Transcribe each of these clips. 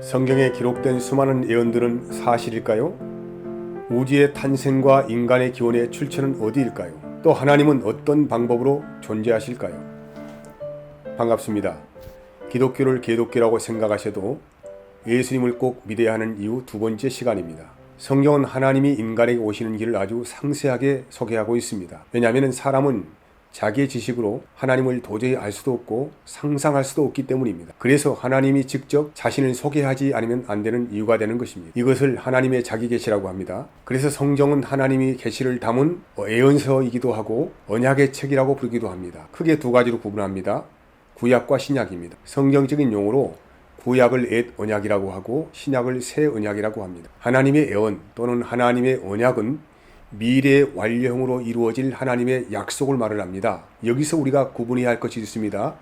성경에 기록된 수많은 예언들은 사실일까요? 우주의 탄생과 인간의 기원의 출처는 어디일까요? 또 하나님은 어떤 방법으로 존재하실까요? 반갑습니다. 기독교를 개독교라고 생각하셔도 예수님을 꼭 믿어야 하는 이유 두 번째 시간입니다. 성경은 하나님이 인간에게 오시는 길을 아주 상세하게 소개하고 있습니다. 왜냐하면 사람은 자기의 지식으로 하나님을 도저히 알 수도 없고 상상할 수도 없기 때문입니다. 그래서 하나님이 직접 자신을 소개하지 않으면 안 되는 이유가 되는 것입니다. 이것을 하나님의 자기 계시라고 합니다. 그래서 성경은 하나님이 계시를 담은 예언서이기도 하고 언약의 책이라고 부르기도 합니다. 크게 두 가지로 구분합니다. 구약과 신약입니다. 성경적인 용어로 구약을 옛 언약이라고 하고 신약을 새 언약이라고 합니다. 하나님의 예언 또는 하나님의 언약은 미래의 완료형으로 이루어질 하나님의 약속을 말을 합니다. 여기서 우리가 구분해야 할 것이 있습니다.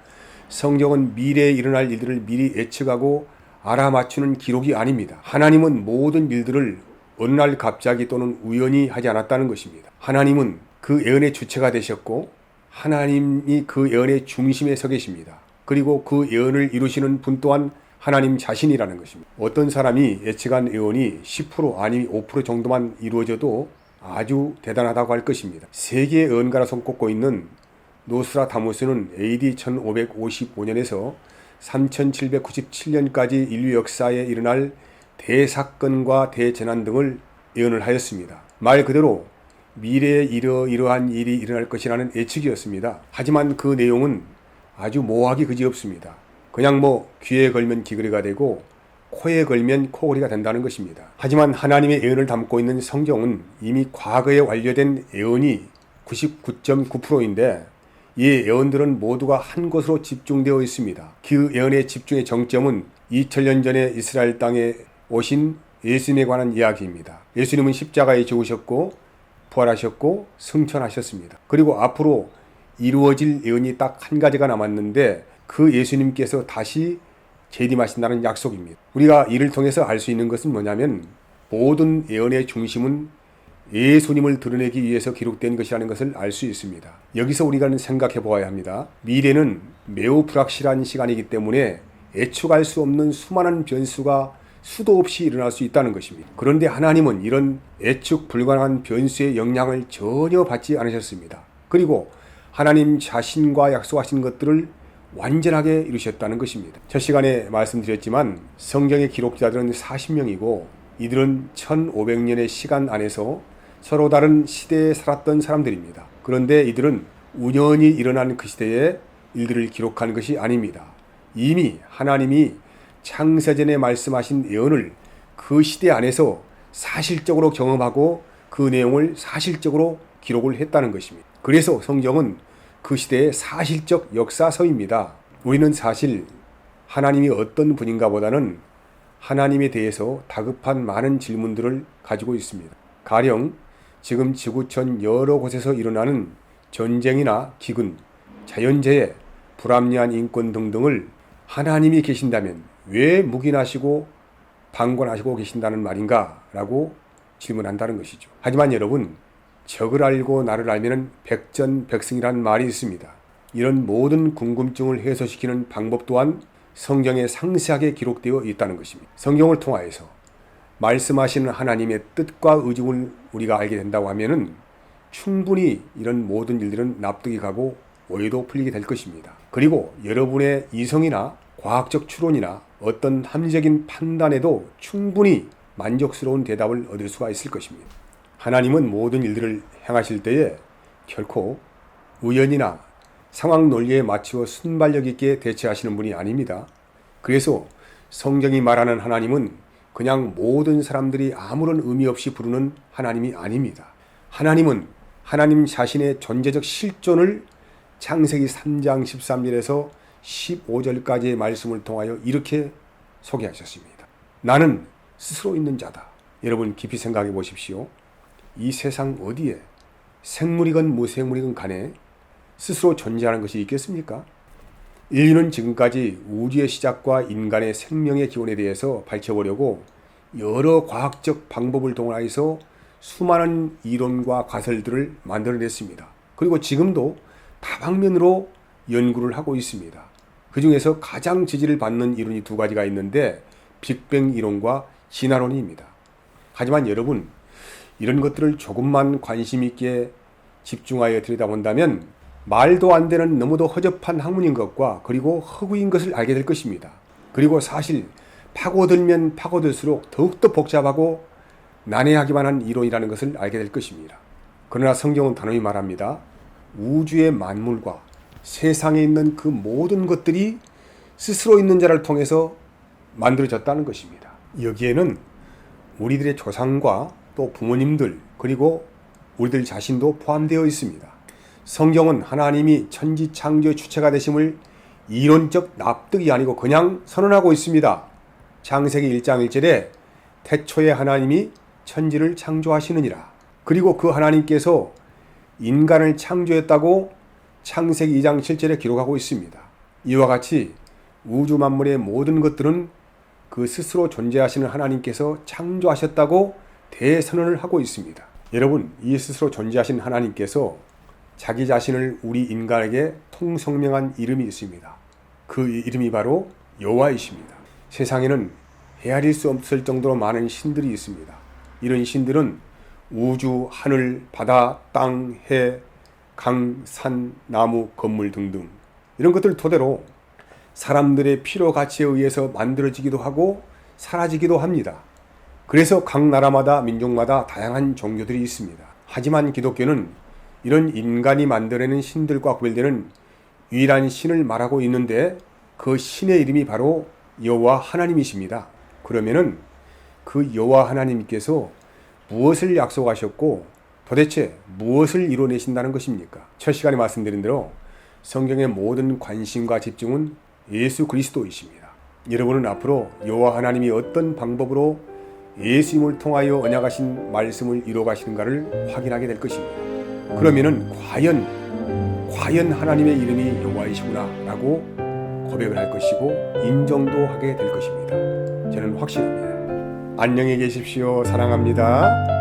성경은 미래에 일어날 일들을 미리 예측하고 알아맞추는 기록이 아닙니다. 하나님은 모든 일들을 어느 날 갑자기 또는 우연히 하지 않았다는 것입니다. 하나님은 그 예언의 주체가 되셨고 하나님이 그 예언의 중심에 서 계십니다. 그리고 그 예언을 이루시는 분 또한 하나님 자신이라는 것입니다. 어떤 사람이 예측한 예언이 10% 아니 5% 정도만 이루어져도 아주 대단하다고 할 것입니다. 세계의 예언가라 손꼽고 있는 노스트라다무스는 AD 1555년에서 3797년까지 인류 역사에 일어날 대사건과 대재난 등을 예언을 하였습니다. 말 그대로 미래에 이러이러한 일이 일어날 것이라는 예측이었습니다. 하지만 그 내용은 아주 모호하기 그지없습니다. 그냥 귀에 걸면 귀걸이가 되고 코에 걸면 코걸이가 된다는 것입니다. 하지만 하나님의 예언을 담고 있는 성경은 이미 과거에 완료된 예언이 99.9%인데 이 예언들은 모두가 한 곳으로 집중되어 있습니다. 그 예언의 집중의 정점은 2000년 전에 이스라엘 땅에 오신 예수님에 관한 이야기입니다. 예수님은 십자가에 죽으셨고 부활하셨고 승천하셨습니다. 그리고 앞으로 이루어질 예언이 딱 한 가지가 남았는데 그 예수님께서 다시 재림하신다는 약속입니다. 우리가 이를 통해서 알 수 있는 것은 뭐냐면 모든 예언의 중심은 예수님을 드러내기 위해서 기록된 것이라는 것을 알 수 있습니다. 여기서 우리가 생각해 보아야 합니다. 미래는 매우 불확실한 시간이기 때문에 예측할 수 없는 수많은 변수가 수도 없이 일어날 수 있다는 것입니다. 그런데 하나님은 이런 예측 불가능한 변수의 영향을 전혀 받지 않으셨습니다. 그리고 하나님 자신과 약속하신 것들을 완전하게 이루셨다는 것입니다. 첫 시간에 말씀드렸지만 성경의 기록자들은 40명이고 이들은 1500년의 시간 안에서 서로 다른 시대에 살았던 사람들입니다. 그런데 이들은 우연히 일어난 그 시대의 일들을 기록한 것이 아닙니다. 이미 하나님이 창세전에 말씀하신 예언을 그 시대 안에서 사실적으로 경험하고 그 내용을 사실적으로 기록을 했다는 것입니다. 그래서 성경은 그 시대의 사실적 역사서입니다. 우리는 사실 하나님이 어떤 분인가 보다는 하나님에 대해서 다급한 많은 질문들을 가지고 있습니다. 가령 지금 지구촌 여러 곳에서 일어나는 전쟁이나 기근, 자연재해, 불합리한 인권 등등을 하나님이 계신다면 왜 묵인하시고 방관하시고 계신다는 말인가? 라고 질문한다는 것이죠. 하지만 여러분, 적을 알고 나를 알면 백전백승이라는 말이 있습니다. 이런 모든 궁금증을 해소시키는 방법 또한 성경에 상세하게 기록되어 있다는 것입니다. 성경을 통하여서 말씀하시는 하나님의 뜻과 의중을 우리가 알게 된다고 하면은 충분히 이런 모든 일들은 납득이 가고 오해도 풀리게 될 것입니다. 그리고 여러분의 이성이나 과학적 추론이나 어떤 합리적인 판단에도 충분히 만족스러운 대답을 얻을 수가 있을 것입니다. 하나님은 모든 일들을 행하실 때에 결코 우연이나 상황 논리에 맞추어 순발력 있게 대처하시는 분이 아닙니다. 그래서 성경이 말하는 하나님은 그냥 모든 사람들이 아무런 의미 없이 부르는 하나님이 아닙니다. 하나님은 하나님 자신의 존재적 실존을 창세기 3장 13절에서 15절까지의 말씀을 통하여 이렇게 소개하셨습니다. 나는 스스로 있는 자다. 여러분 깊이 생각해 보십시오. 이 세상 어디에 생물이건 무생물이건 간에 스스로 존재하는 것이 있겠습니까? 인류는 지금까지 우주의 시작과 인간의 생명의 기원에 대해서 밝혀보려고 여러 과학적 방법을 동원해서 수많은 이론과 가설들을 만들어냈습니다. 그리고 지금도 다방면으로 연구를 하고 있습니다. 그 중에서 가장 지지를 받는 이론이 두 가지가 있는데 빅뱅 이론과 진화론입니다. 하지만 여러분, 이런 것들을 조금만 관심 있게 집중하여 들여다본다면 말도 안 되는 너무도 허접한 학문인 것과 그리고 허구인 것을 알게 될 것입니다. 그리고 사실 파고들면 파고들수록 더욱더 복잡하고 난해하기만 한 이론이라는 것을 알게 될 것입니다. 그러나 성경은 단호히 말합니다. 우주의 만물과 세상에 있는 그 모든 것들이 스스로 있는 자를 통해서 만들어졌다는 것입니다. 여기에는 우리들의 조상과 또 부모님들 그리고 우리들 자신도 포함되어 있습니다. 성경은 하나님이 천지 창조의 주체가 되심을 이론적 납득이 아니고 그냥 선언하고 있습니다. 창세기 1장 1절에 태초에 하나님이 천지를 창조하시느니라. 그리고 그 하나님께서 인간을 창조했다고 창세기 2장 7절에 기록하고 있습니다. 이와 같이 우주 만물의 모든 것들은 그 스스로 존재하시는 하나님께서 창조하셨다고 대선언을 하고 있습니다. 여러분, 이 스스로 존재하신 하나님께서 자기 자신을 우리 인간에게 통성명한 이름이 있습니다. 그 이름이 바로 여호와이십니다. 세상에는 헤아릴 수 없을 정도로 많은 신들이 있습니다. 이런 신들은 우주, 하늘, 바다, 땅, 해, 강, 산, 나무, 건물 등등 이런 것들 토대로 사람들의 필요 가치에 의해서 만들어지기도 하고 사라지기도 합니다. 그래서 각 나라마다 민족마다 다양한 종교들이 있습니다. 하지만 기독교는 이런 인간이 만들어낸 신들과 구별되는 유일한 신을 말하고 있는데 그 신의 이름이 바로 여호와 하나님이십니다. 그러면은 그 여호와 하나님께서 무엇을 약속하셨고 도대체 무엇을 이뤄내신다는 것입니까? 첫 시간에 말씀드린 대로 성경의 모든 관심과 집중은 예수 그리스도이십니다. 여러분은 앞으로 여호와 하나님이 어떤 방법으로 예수님을 통하여 언약하신 말씀을 이루어가시는가를 확인하게 될 것입니다. 그러면은 과연 하나님의 이름이 여호와이시구나 라고 고백을 할 것이고 인정도 하게 될 것입니다. 저는 확신합니다. 안녕히 계십시오. 사랑합니다.